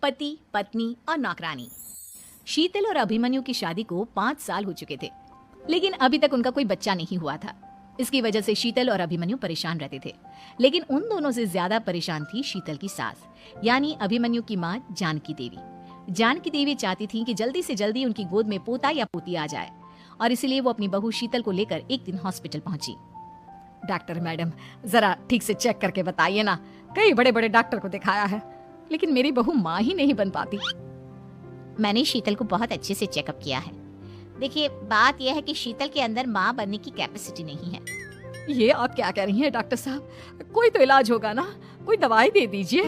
पति, पत्नी और नौकरानी। शीतल और अभिमन्यु की शादी को 5 साल हो चुके थे, लेकिन अभी तक उनका कोई बच्चा नहीं हुआ था। इसकी वजह से शीतल और अभिमन्यु परेशान रहते थे, लेकिन उन दोनों से ज्यादा परेशान थी शीतल की सास, यानी अभिमन्यु की माँ जानकी देवी। जानकी देवी चाहती थी कि जल्दी से जल्दी उनकी गोद में पोता या पोती आ जाए, और इसलिए वो अपनी बहू शीतल को लेकर एक दिन हॉस्पिटल पहुंची। डॉक्टर मैडम, जरा ठीक से चेक करके बताइए ना, कई बड़े बड़े डॉक्टर को दिखाया है, लेकिन मेरी बहू माँ ही नहीं बन पाती। मैंने शीतल को बहुत अच्छे से चेकअप किया है। देखिए, बात यह है कि शीतल के अंदर माँ बनने की कैपेसिटी नहीं है। ये आप क्या कह रही हैं डॉक्टर साहब? कोई तो इलाज होगा ना, कोई दवाई दे दीजिए।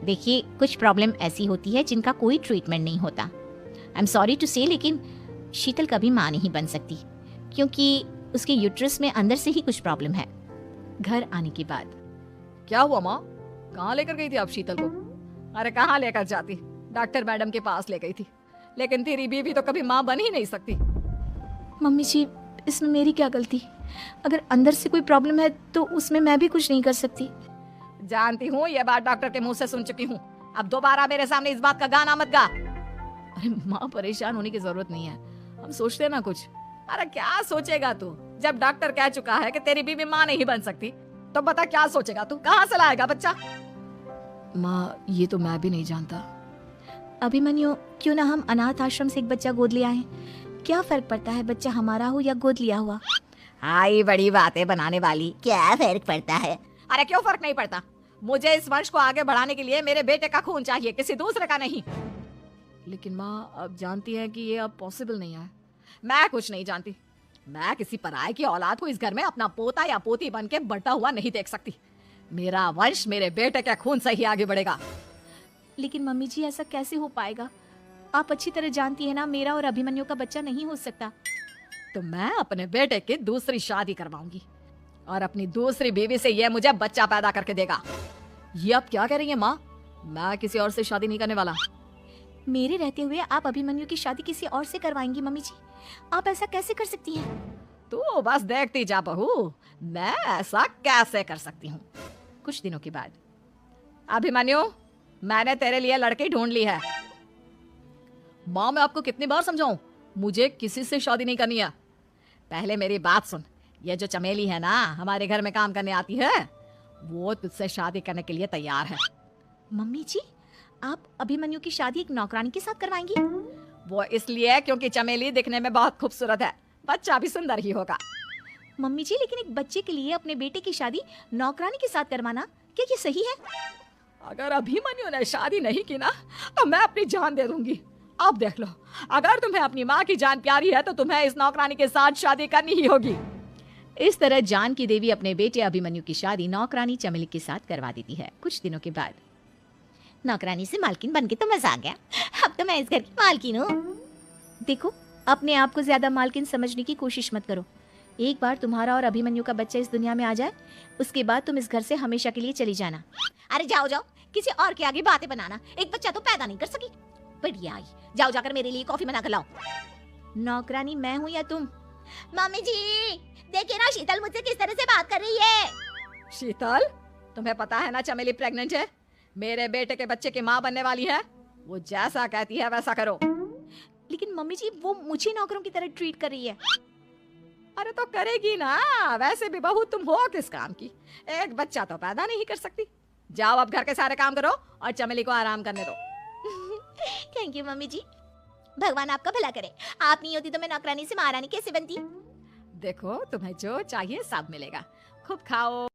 देखिए, कुछ प्रॉब्लम ऐसी होती है जिनका कोई ट्रीटमेंट नहीं होता। आई एम सॉरी टू से, लेकिन शीतल कभी माँ नहीं बन सकती, क्योंकि उसके यूट्रस में अंदर से ही कुछ प्रॉब्लम है। घर आने के बाद क्या हुआ माँ? कहाँ लेकर गई थी आप शीतल को? अरे कहाँ लेकर जाती, डॉक्टर मैडम के पास ले गई थी, लेकिन तेरी बीवी तो कभी माँ बन ही नहीं सकती। मम्मी जी, इसमें मेरी क्या गलती? अगर अंदर से कोई प्रॉब्लम है तो उसमें मैं भी कुछ नहीं कर सकती। जानती हूँ, ये बात डॉक्टर के मुंह से सुन चुकी हूँ। अब दोबारा मेरे सामने इस बात का गाना मत गा। अरे माँ, परेशान होने की जरूरत नहीं है, हम सोचते ना कुछ। अरे क्या सोचेगा तू? जब डॉक्टर कह चुका है कि तेरी बीवी माँ नहीं बन सकती, तो बता क्या सोचेगा तू? कहाँ से लाएगा बच्चा? माँ, ये तो मैं भी नहीं जानता। अभिमन्यु, क्यों ना हम अनाथ आश्रम से एक बच्चा गोद ले आए? क्या फर्क पड़ता है बच्चा हमारा हो या गोद लिया हुआ? आई बड़ी बातें बनाने वाली, क्या फर्क पड़ता है? अरे क्यों फर्क नहीं पड़ता? मुझे इस वंश को आगे बढ़ाने के लिए मेरे बेटे का खून चाहिए, किसी दूसरे का नहीं। लेकिन माँ, आप जानती हैं कि ये अब पॉसिबल नहीं है। मैं कुछ नहीं जानती। मैं किसी पराये की औलाद को इस घर में अपना पोता या पोती बन के बढ़ता हुआ नहीं देख सकती। मेरा वंश मेरे बेटे के खून से ही आगे बढ़ेगा। लेकिन मम्मी जी, ऐसा कैसे हो पाएगा? आप अच्छी तरह जानती है ना, मेरा और अभिमन्यु का बच्चा नहीं हो सकता। तो मैं अपने बेटे की दूसरी शादी करवाऊंगी, और अपनी दूसरी बीवी से यह मुझे बच्चा पैदा करके देगा। ये आप क्या कह रही हैं माँ? मैं किसी और से शादी नहीं करने वाला। मेरे रहते हुए आप अभिमन्यु की शादी किसी और से करवाएंगी? मम्मी जी, आप ऐसा कैसे कर सकती हैं? तू बस देखती जा बहू, मैं ऐसा कैसे कर सकती हूँ। कुछ दिनों के बाद, अभिमन्यु, मैंने तेरे लिए लड़की ढूंढ ली है। माँ, मैं आपको कितनी बार समझाऊं, मुझे किसी से शादी नहीं करनी है। पहले मेरी बात सुन। ये जो चमेली है ना, हमारे घर में काम करने आती है, वो तुझसे शादी करने के लिए तैयार है। मम्मी जी, आप अभिमन्यु की शादी एक नौकरानी के साथ करवाएंगी? वो इसलिए क्योंकि चमेली दिखने में बहुत खूबसूरत है, बच्चा भी सुंदर ही होगा। मम्मी जी, लेकिन एक बच्चे के लिए अपने बेटे की शादी नौकरानी के साथ करवाना, क्या ये सही है? अगर अभिमन्यु ने शादी नहीं की ना, तो मैं अपनी जान दे दूंगी। अब देख लो, अगर तुम्हें अपनी माँ की जान प्यारी है तो तुम्हें इस नौकरानी के साथ शादी करनी ही होगी। इस तरह जानकी देवी अपने बेटे अभिमन्यु की शादी नौकरानी चमेली के साथ करवा देती है। कुछ दिनों के बाद, नौकरानी से मालकिन बन के तो मजा आ गया। अब तो मैं इस घर की मालकिन हूँ। देखो, अपने आप को ज्यादा मालकिन समझने की कोशिश मत करो। एक बार तुम्हारा और अभिमन्यु का बच्चा इस दुनिया में आ जाए, उसके बाद तुम इस घर से हमेशा के लिए चली जाना। अरे जाओ जाओ, किसी और के आगे बातें बनाना। एक बच्चा तो पैदा नहीं कर सकी। बढ़िया आई, जाओ जाकर मेरे लिए कॉफी बना कर लाओ। नौकरानी मैं हूँ या तुम? मम्मी जी, देखिए ना शीतल मुझसे किस तरह से बात कर रही है। शीतल, तुम्हें पता है ना चमेली प्रेग्नेंट है, मेरे बेटे के बच्चे की माँ बनने वाली है। वो जैसा कहती है वैसा करो। लेकिन मम्मी जी, वो मुझे नौकरों की तरह ट्रीट कर रही है। अरे तो करेगी ना, वैसे भी बहू तुम हो किस काम की? एक बच्चा तो पैदा नहीं कर सकती। जाओ अब घर के सारे काम करो और चमेली को आराम करने दो। थैंक यू मम्मी जी, भगवान आपका भला करे। आप नहीं होती तो मैं नौकरानी से महारानी कैसे बनती? देखो, तुम्हें जो चाहिए सब मिलेगा, खूब खाओ।